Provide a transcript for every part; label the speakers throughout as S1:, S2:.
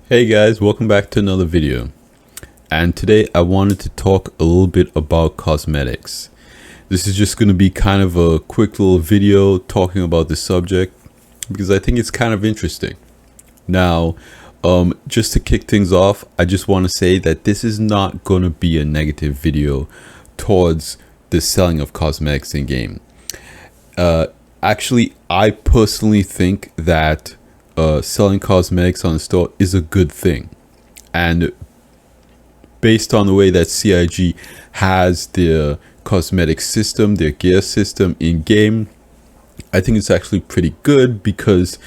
S1: Hey guys, welcome back to another video. And today I wanted to talk a little bit about cosmetics. This is just going to be kind of a quick little video talking about the subject because I think it's kind of interesting. Now, just to kick things off, I just want to say that this is not going to be a negative video towards the selling of cosmetics in game. Actually, I personally think that selling cosmetics on the store is a good thing, and based on the way that CIG has their cosmetic system, their gear system in game, I think it's actually pretty good because,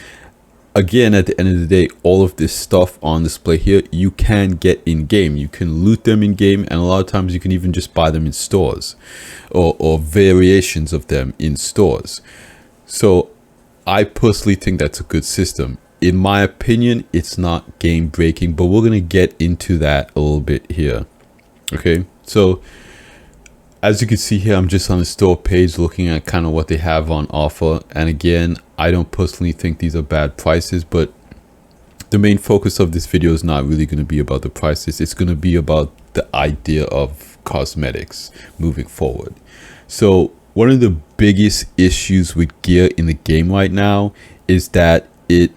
S1: again, at the end of the day, all of this stuff on display here you can get in game. You can loot them in game, and a lot of times you can even just buy them in stores or variations of them in stores. So I personally think that's a good system. In my opinion, it's not game breaking, but we're going to get into that a little bit here. Okay, so as you can see here, I'm just on the store page looking at kind of what they have on offer. And again, I don't personally think these are bad prices, but the main focus of this video is not really going to be about the prices. It's going to be about the idea of cosmetics moving forward. So one of the biggest issues with gear in the game right now is that the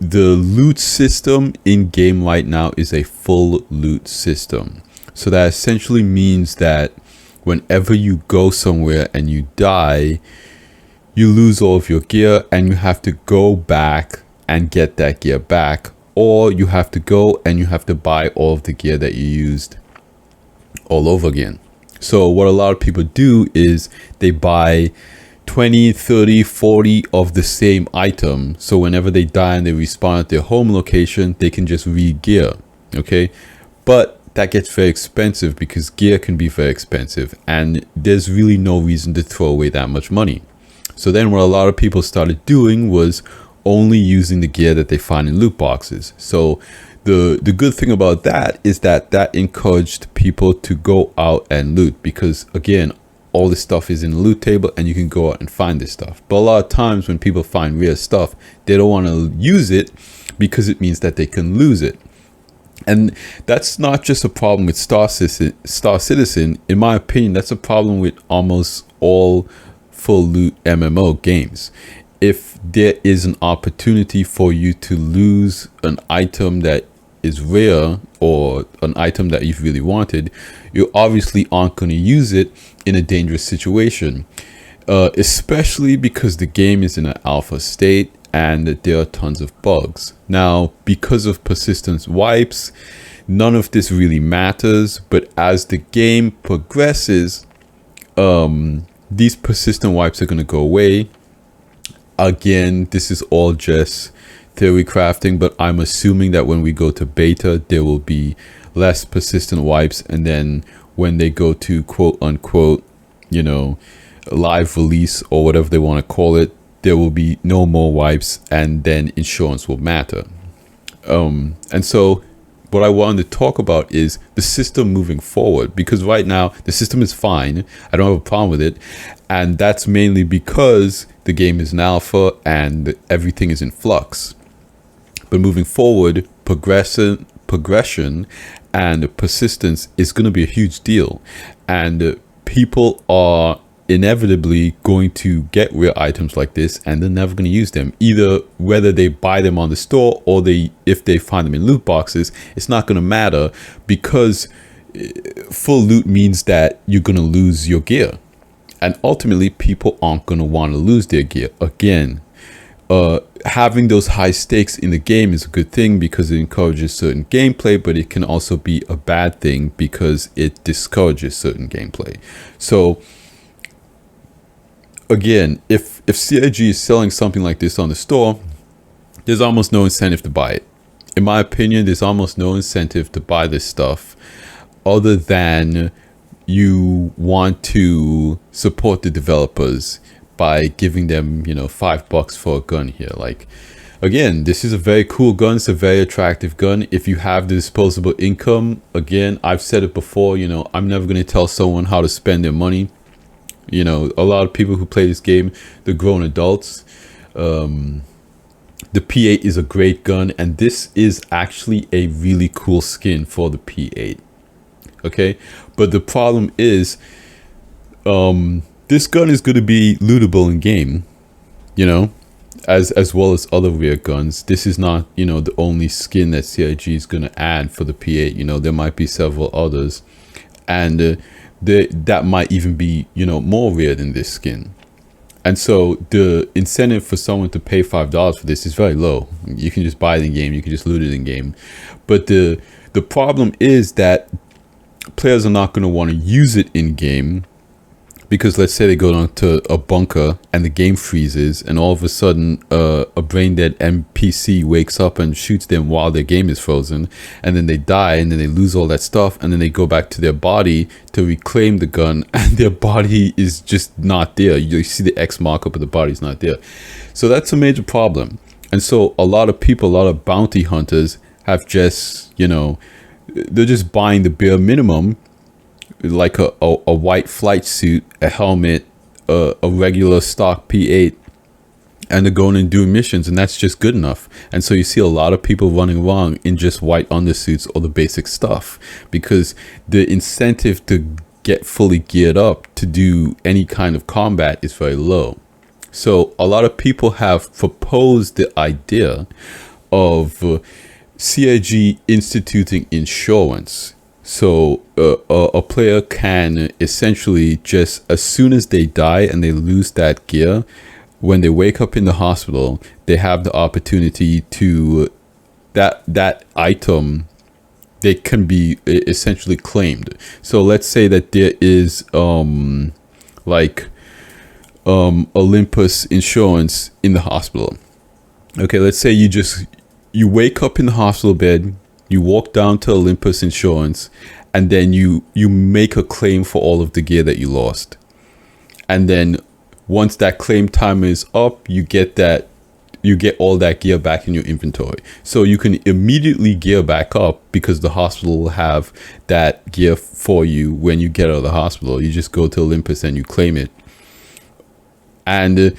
S1: loot system in game right now is a full loot system. So that essentially means that whenever you go somewhere and you die, you lose all of your gear and you have to go back and get that gear back, or you have to go and you have to buy all of the gear that you used all over again. So what a lot of people do is they buy 20, 30, 40 of the same item. So whenever they die and they respawn at their home location, they can just re-gear. Okay. But that gets very expensive because gear can be very expensive and there's really no reason to throw away that much money. So then what a lot of people started doing was only using the gear that they find in loot boxes. So the good thing about that is that encouraged people to go out and loot, because again, all this stuff is in the loot table and you can go out and find this stuff. But a lot of times when people find rare stuff, they don't want to use it because it means that they can lose it. And that's not just a problem with Star Citizen. In my opinion, that's a problem with almost all full loot MMO games. If there is an opportunity for you to lose an item that is rare or an item that you've really wanted, you obviously aren't going to use it in a dangerous situation, especially because the game is in an alpha state and there are tons of bugs. Now, because of persistence wipes, none of this really matters, but as the game progresses, these persistent wipes are going to go away. Again, this is all just theory crafting, but I'm assuming that when we go to beta, there will be less persistent wipes, and then when they go to quote unquote, live release or whatever they want to call it, there will be no more wipes, and then insurance will matter. And so what I wanted to talk about is the system moving forward, because right now the system is fine. I don't have a problem with it. And that's mainly because the game is in alpha and everything is in flux. But moving forward, progression and persistence is going to be a huge deal. And people are inevitably going to get rare items like this and they're never going to use them, either whether they buy them on the store or if they find them in loot boxes. It's not going to matter, because full loot means that you're going to lose your gear, and ultimately people aren't going to want to lose their gear. Again, having those high stakes in the game is a good thing because it encourages certain gameplay, but it can also be a bad thing because it discourages certain gameplay. So again, if CIG is selling something like this on the store, there's almost no incentive to buy it. In my opinion, there's almost no incentive to buy this stuff other than you want to support the developers by giving them, $5 for a gun here. Like, again, this is a very cool gun. It's a very attractive gun. If you have the disposable income, again, I've said it before, I'm never going to tell someone how to spend their money. A lot of people who play this game, they're grown adults. The P8 is a great gun, and this is actually a really cool skin for the P8. Okay, but the problem is, this gun is going to be lootable in game, you know, as well as other rare guns. This is not, you know, the only skin that CIG is going to add for the P8. You know, there might be several others, and that might even be, you know, more rare than this skin. And so the incentive for someone to pay $5 for this is very low. You can just buy it in game, you can just loot it in game. But the problem is that players are not going to want to use it in game, because let's say they go down to a bunker and the game freezes, and all of a sudden a brain dead NPC wakes up and shoots them while their game is frozen, and then they die, and then they lose all that stuff, and then they go back to their body to reclaim the gun, and their body is just not there. You see the X marker, but the body's not there. So that's a major problem. And so a lot of people, a lot of bounty hunters have just, you know, they're just buying the bare minimum, like a white flight suit, a helmet, a regular stock P8, and they're going and doing missions, and that's just good enough. And so you see a lot of people running around in just white undersuits or the basic stuff, because the incentive to get fully geared up to do any kind of combat is very low. So a lot of people have proposed the idea of CIG instituting insurance. So a player can essentially just, as soon as they die and they lose that gear, when they wake up in the hospital, they have the opportunity to, that item, they can be essentially claimed. So let's say that there is Olympus insurance in the hospital. Okay, let's say you wake up in the hospital bed, you walk down to Olympus Insurance, and then you make a claim for all of the gear that you lost. And then once that claim time is up, you get all that gear back in your inventory. So you can immediately gear back up, because the hospital will have that gear for you when you get out of the hospital. You just go to Olympus and you claim it. And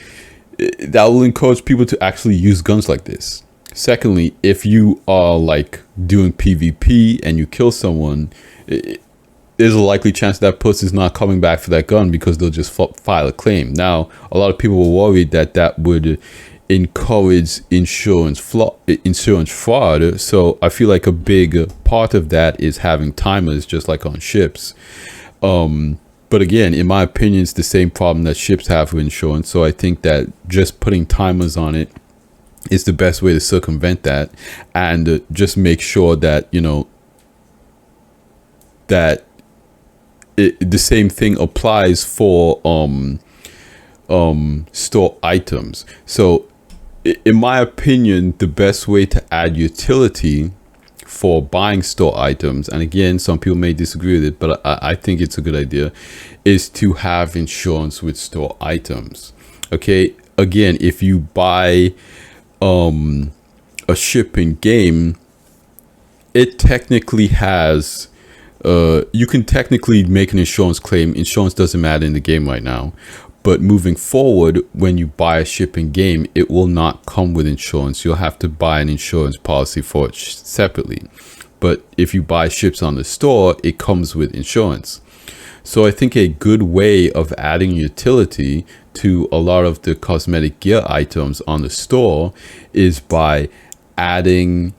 S1: that will encourage people to actually use guns like this. Secondly, if you are like doing PvP and you kill someone, there's a likely chance that person's not coming back for that gun, because they'll just file a claim. Now, a lot of people were worried that would encourage insurance fraud. So I feel like a big part of that is having timers, just like on ships. But again, in my opinion, it's the same problem that ships have with insurance. So I think that just putting timers on it is the best way to circumvent that, and just make sure that, you know, that the same thing applies for store items. So in my opinion, the best way to add utility for buying store items, and again, some people may disagree with it, but I think it's a good idea, is to have insurance with store items. Okay, again, if you buy a ship in game, it technically has you can technically make an insurance claim. Insurance doesn't matter in the game right now, but moving forward, when you buy a ship in game, it will not come with insurance. You'll have to buy an insurance policy for it separately. But if you buy ships on the store, it comes with insurance. So I think a good way of adding utility to a lot of the cosmetic gear items on the store is by allowing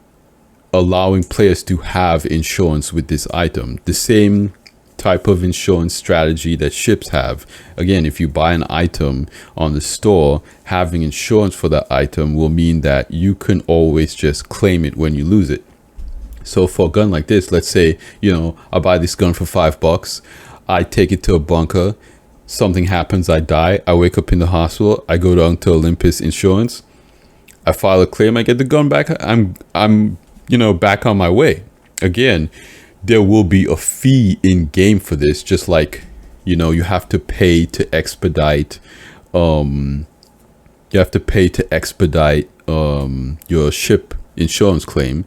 S1: players to have insurance with this item. The same type of insurance strategy that ships have. Again, if you buy an item on the store, having insurance for that item will mean that you can always just claim it when you lose it. So for a gun like this, let's say, you know, I buy this gun for $5. I take it to a bunker. Something happens, I die. I wake up in the hospital. I go down to Olympus Insurance. I file a claim. I get the gun back. I'm you know, back on my way. Again, there will be a fee in game for this, just like, you know, you have to pay to expedite your ship insurance claim.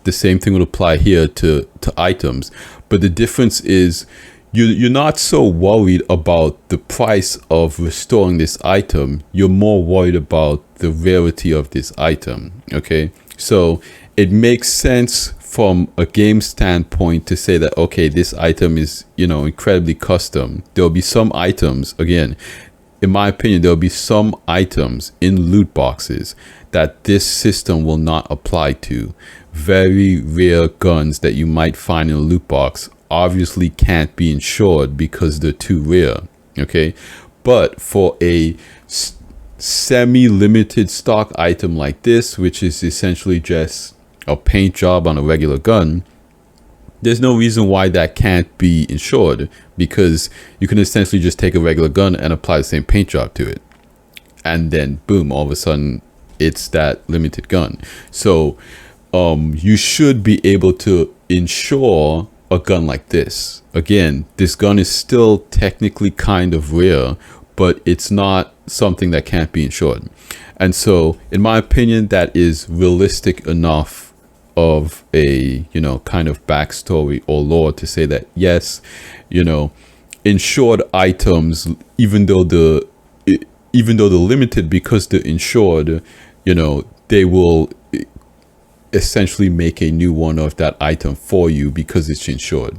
S1: The same thing would apply here to items, but the difference is you're not so worried about the price of restoring this item. You're more worried about the rarity of this item. Okay, so it makes sense from a game standpoint to say that, okay, this item is, incredibly custom. There'll be some items, again, in my opinion, there'll be some items in loot boxes that this system will not apply to. Very rare guns that you might find in a loot box obviously can't be insured because they're too rare. Okay, but for a semi-limited stock item like this, which is essentially just a paint job on a regular gun, there's no reason why that can't be insured, because you can essentially just take a regular gun and apply the same paint job to it, and then boom, all of a sudden it's that limited gun. So you should be able to insure a gun like this. Again, this gun is still technically kind of rare, but it's not something that can't be insured. And so in my opinion, that is realistic enough of a kind of backstory or lore to say that yes, insured items, even though they're limited, because they're insured, they will essentially make a new one of that item for you because it's insured.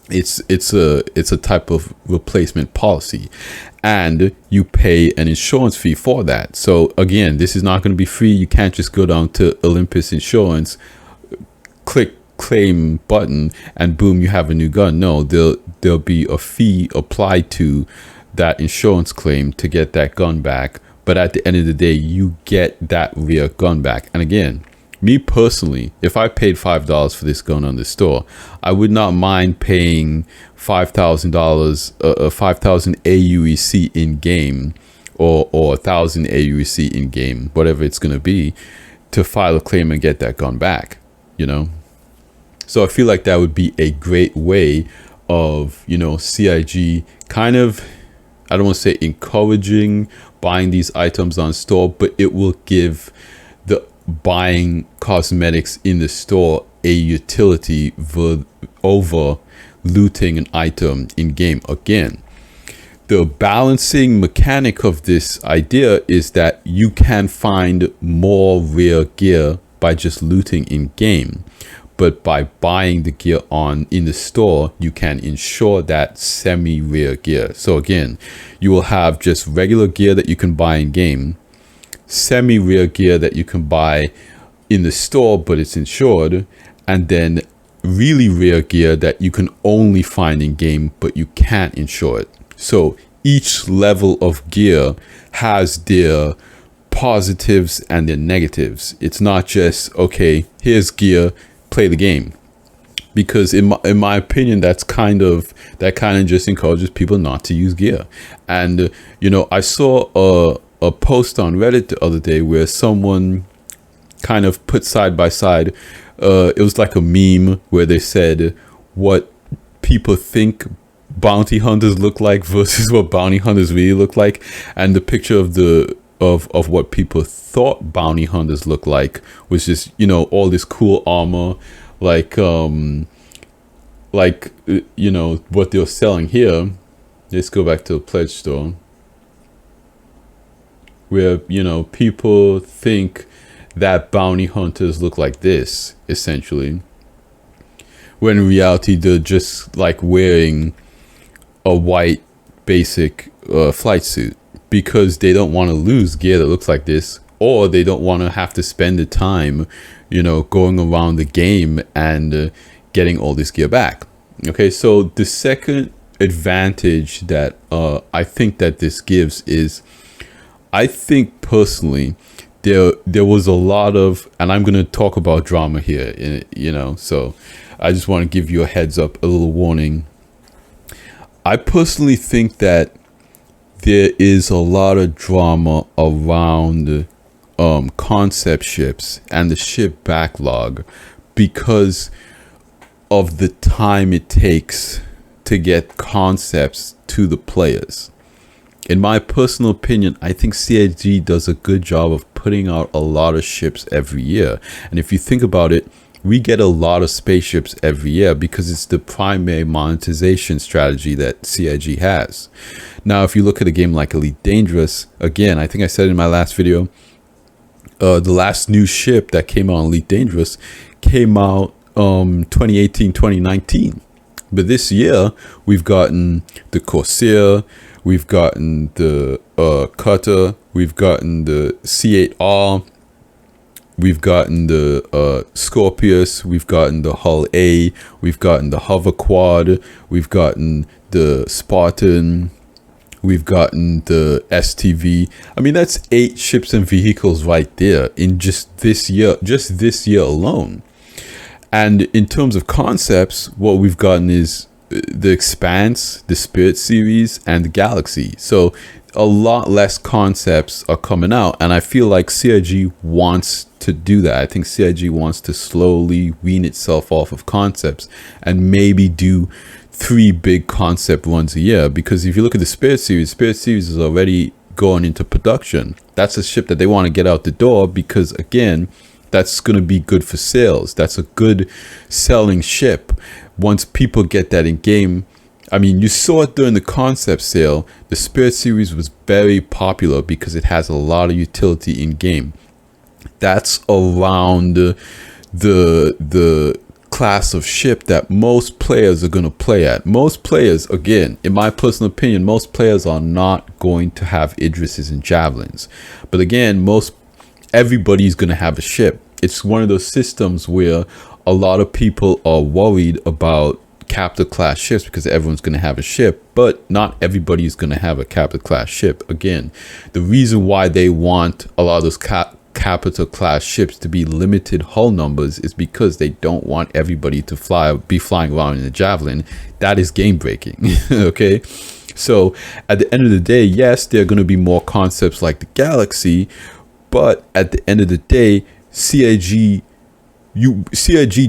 S1: It's a type of replacement policy, and you pay an insurance fee for that. So again, this is not going to be free. You can't just go down to Olympus Insurance, click claim button, and boom, you have a new gun. No, there'll be a fee applied to that insurance claim to get that gun back. But at the end of the day, you get that rare gun back. And again, me personally, if I paid $5 for this gun on the store, I would not mind paying $5,000, 5,000 AUEC in game, or 1,000 AUEC in game, whatever it's gonna be, to file a claim and get that gun back. So I feel like that would be a great way of CIG kind of, I don't want to say encouraging buying these items on store, but it will give the buying cosmetics in the store a utility over looting an item in game. Again, the balancing mechanic of this idea is that you can find more rare gear by just looting in game, but by buying the gear in the store, you can insure that semi-rare gear. So again, you will have just regular gear that you can buy in game, semi-rare gear that you can buy in the store but it's insured, and then really rare gear that you can only find in game but you can't insure it. So each level of gear has their positives and their negatives. It's not just, okay, here's gear, play the game. Because in my opinion, that kind of just encourages people not to use gear. And I saw a post on Reddit the other day where someone kind of put side by side, it was like a meme where they said what people think bounty hunters look like versus what bounty hunters really look like, and the picture of what people thought bounty hunters look like was just all this cool armor, like what they're selling here. Let's go back to the pledge store, where people think that bounty hunters look like this essentially, when in reality they're just like wearing a white basic flight suit, because they don't want to lose gear that looks like this, or they don't want to have to spend the time going around the game and getting all this gear back. Okay, so the second advantage that I think that this gives is, I think personally there was a lot of, and I'm going to talk about drama here, so I just want to give you a heads up, a little warning. I personally think that there is a lot of drama around concept ships and the ship backlog because of the time it takes to get concepts to the players. In my personal opinion, I think CIG does a good job of putting out a lot of ships every year. And if you think about it, we get a lot of spaceships every year because it's the primary monetization strategy that CIG has. Now, if you look at a game like Elite Dangerous, again, I think I said in my last video, the last new ship that came out on Elite Dangerous came out 2018, 2019. But this year, we've gotten the Corsair, we've gotten the Cutter, we've gotten the C8R, we've gotten the Scorpius, we've gotten the Hull A, we've gotten the Hover Quad, we've gotten the Spartan, we've gotten the STV. I mean, that's 8 ships and vehicles right there in just this year alone. And in terms of concepts, what we've gotten is the Expanse, the Spirit series, and the Galaxy. So a lot less concepts are coming out, and I feel like CIG wants to do that. I think CIG wants to slowly wean itself off of concepts and maybe do 3 big concept runs a year. Because if you look at the Spirit series is already going into production. That's a ship that they want to get out the door because, again, that's going to be good for sales. That's a good selling ship. Once people get that in game, I mean, you saw it during the concept sale. The Spirit series was very popular because it has a lot of utility in game. That's around the class of ship that most players are going to play at. Most players, again, in my personal opinion, most players are not going to have Idrises and Javelins. But again, everybody's going to have a ship. It's one of those systems where a lot of people are worried about captain class ships because everyone's going to have a ship, but not everybody's going to have a captain class ship. Again, the reason why they want a lot of those capital class ships to be limited hull numbers is because they don't want everybody to be flying around in a Javelin. That is game breaking. Okay, so at the end of the day, yes, there are going to be more concepts like the Galaxy, but at the end of the day, CIG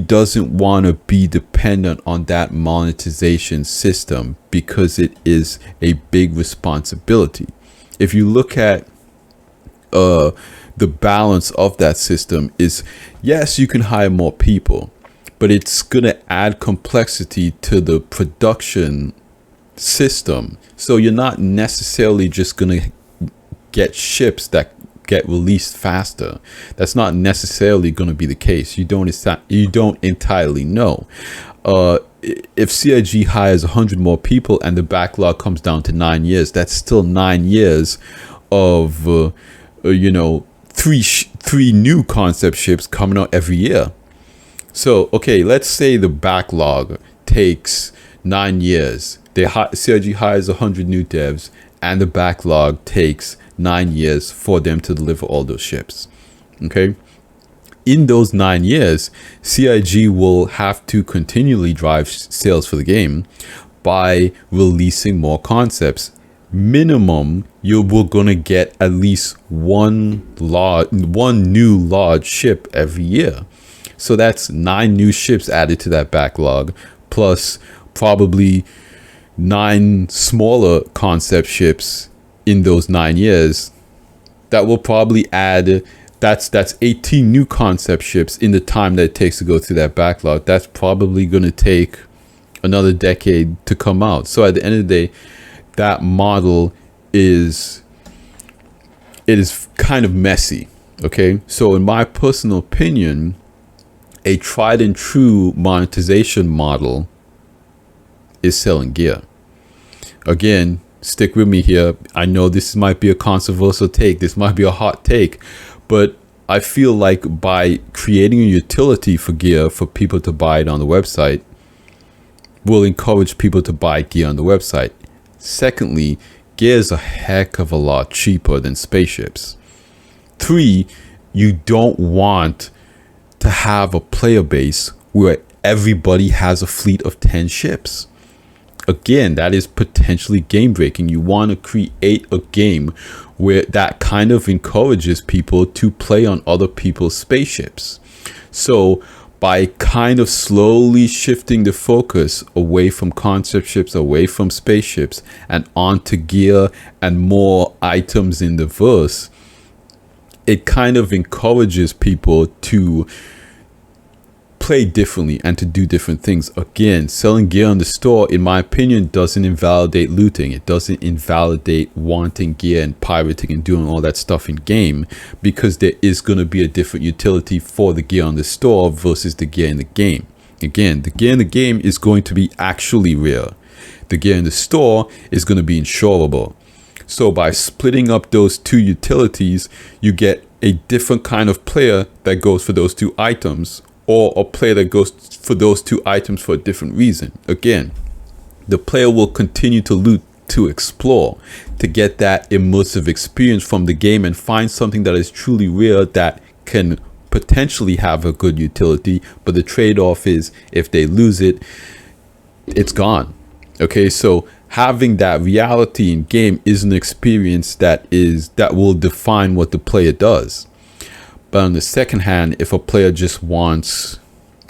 S1: doesn't want to be dependent on that monetization system because it is a big responsibility. If you look at the balance of that system is, yes, you can hire more people, but it's going to add complexity to the production system. So you're not necessarily just going to get ships that get released faster. That's not necessarily going to be the case. You don't entirely know. If CIG hires 100 more people and the backlog comes down to 9 years, that's still 9 years of three new concept ships coming out every year. So okay, let's say the backlog takes 9 years. CIG hires 100 new devs, and the backlog takes 9 years for them to deliver all those ships. Okay, in those 9 years, CIG will have to continually drive sales for the game by releasing more concepts. Minimum, we're gonna get at least one new large ship every year. So that's 9 new ships added to that backlog, plus probably 9 smaller concept ships in those 9 years. That will probably add, that's 18 new concept ships in the time that it takes to go through that backlog. That's probably going to take another decade to come out. So at the end of the day, that model is kind of messy. Okay, so in my personal opinion, a tried and true monetization model is selling gear. Again, stick with me here. I know this might be a controversial take. This might be a hot take, but I feel like by creating a utility for gear for people to buy it on the website, will encourage people to buy gear on the website. Secondly, gear is a heck of a lot cheaper than spaceships. 3, you don't want to have a player base where everybody has a fleet of 10 ships. Again, that is potentially game breaking. You want to create a game where that kind of encourages people to play on other people's spaceships. So by kind of slowly shifting the focus away from concept ships, away from spaceships, and onto gear and more items in the verse, it kind of encourages people to play differently and to do different things. Again, selling gear on the store, in my opinion, doesn't invalidate looting. It doesn't invalidate wanting gear and pirating and doing all that stuff in game, because there is going to be a different utility for the gear on the store versus the gear in the game. Again, the gear in the game is going to be actually rare. The gear in the store is going to be insurable. So by splitting up those two utilities, you get a different kind of player that goes for those two items, or a player that goes for those two items for a different reason. Again, the player will continue to loot, to explore, to get that immersive experience from the game and find something that is truly rare that can potentially have a good utility. But the trade-off is, if they lose it, it's gone. Okay, so having that reality in game is an experience that will define what the player does. But on the second hand, if a player just wants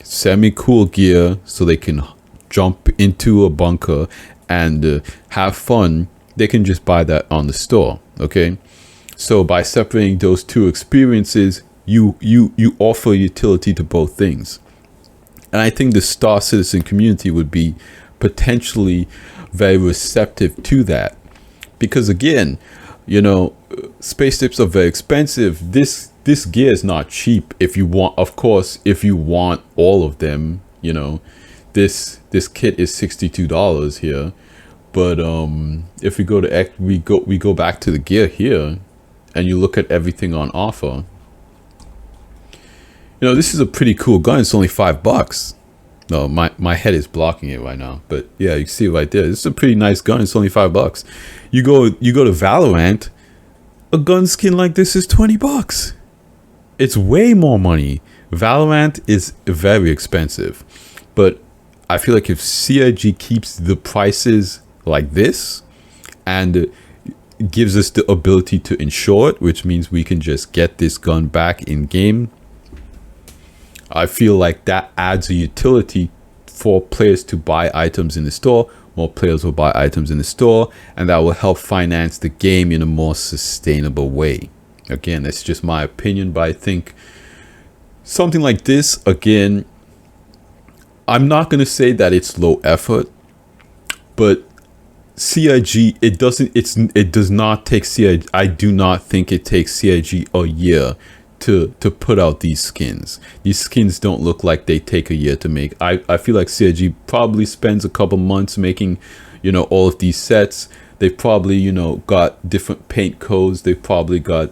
S1: semi-cool gear so they can jump into a bunker and have fun, they can just buy that on the store. Okay, so by separating those two experiences, you offer utility to both things. And I think the Star Citizen community would be potentially very receptive to that, because again, spaceships are very expensive. This gear is not cheap. If you want, of course, if you want all of them, this kit is $62 here. But if we go to we go back to the gear here, and you look at everything on offer, this is a pretty cool gun. It's only $5. No, my head is blocking it right now, but yeah, you see it right there. It's a pretty nice gun. It's only $5. You go to Valorant, a gun skin like this is $20. It's way more money. Valorant is very expensive, but I feel like if CIG keeps the prices like this and gives us the ability to insure it, which means we can just get this gun back in game, I feel like that adds a utility for players to buy items in the store. More players will buy items in the store, and that will help finance the game in a more sustainable way. Again, that's just my opinion, but I think something like this, again, I'm not going to say that it's low effort, but CIG, it does not take CIG. I do not think it takes CIG a year to put out these skins. These skins don't look like they take a year to make. I feel like CIG probably spends a couple months making, all of these sets. They've probably, got different paint codes. They've probably got,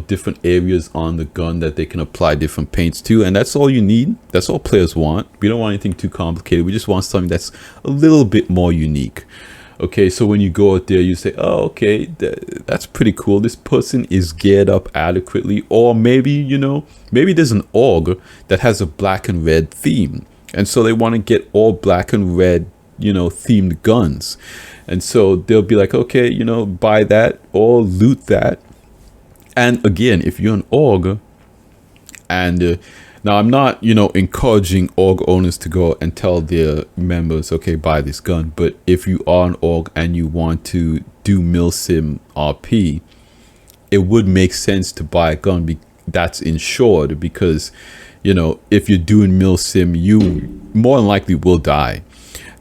S1: different areas on the gun that they can apply different paints to. And that's all you need. That's all players want. We don't want anything too complicated. We just want something that's a little bit more unique. Okay, so when you go out there, you say, oh, okay, that's pretty cool. This person is geared up adequately. Or maybe, maybe there's an org that has a black and red theme. And so they want to get all black and red, themed guns. And so they'll be like, okay, buy that or loot that. And again, if you're an org, and now I'm not, encouraging org owners to go and tell their members, okay, buy this gun. But if you are an org and you want to do milsim RP, it would make sense to buy a gun that's insured, because, if you're doing milsim, you more than likely will die.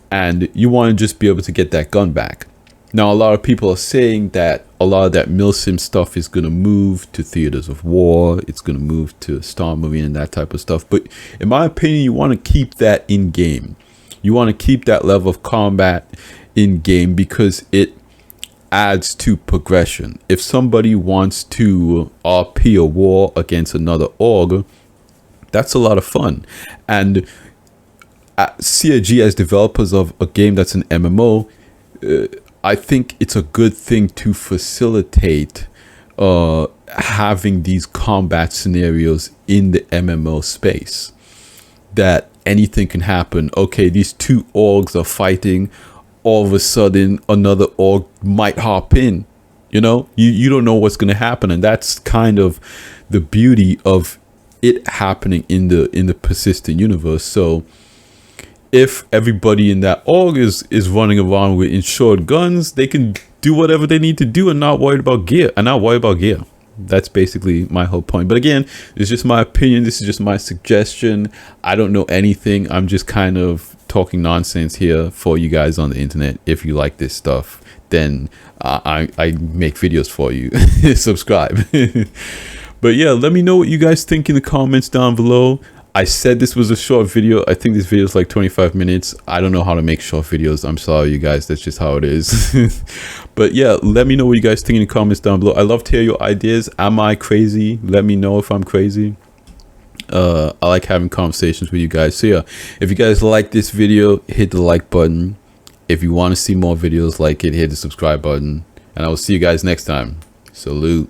S1: And you want to just be able to get that gun back. Now, a lot of people are saying that a lot of that milsim stuff is going to move to theaters of war. It's going to move to Star Marine and that type of stuff. But in my opinion, you want to keep that in game. You want to keep that level of combat in game, because it adds to progression. If somebody wants to RP a war against another org, that's a lot of fun. And CIG, as developers of a game that's an MMO, I think it's a good thing to facilitate having these combat scenarios in the MMO space, that anything can happen. Okay, these two orgs are fighting. All of a sudden, another org might hop in. You don't know what's going to happen, and that's kind of the beauty of it happening in the persistent universe. So if everybody in that org is running around with insured guns, they can do whatever they need to do and not worry about gear. that's basically my whole point. But again, it's just my opinion. This is just my suggestion. I don't know anything. I'm just kind of talking nonsense here for you guys on the internet. If you like this stuff, then I make videos for you. Subscribe. But yeah, let me know what you guys think in the comments down below. I said this was a short video. I think this video is like 25 minutes. I don't know how to make short videos. I'm sorry, you guys. That's just how it is. But yeah, let me know what you guys think in the comments down below. I love to hear your ideas. Am I crazy? Let me know if I'm crazy. I like having conversations with you guys. So yeah, if you guys like this video, hit the like button. If you want to see more videos like it, hit the subscribe button. And I will see you guys next time. Salute.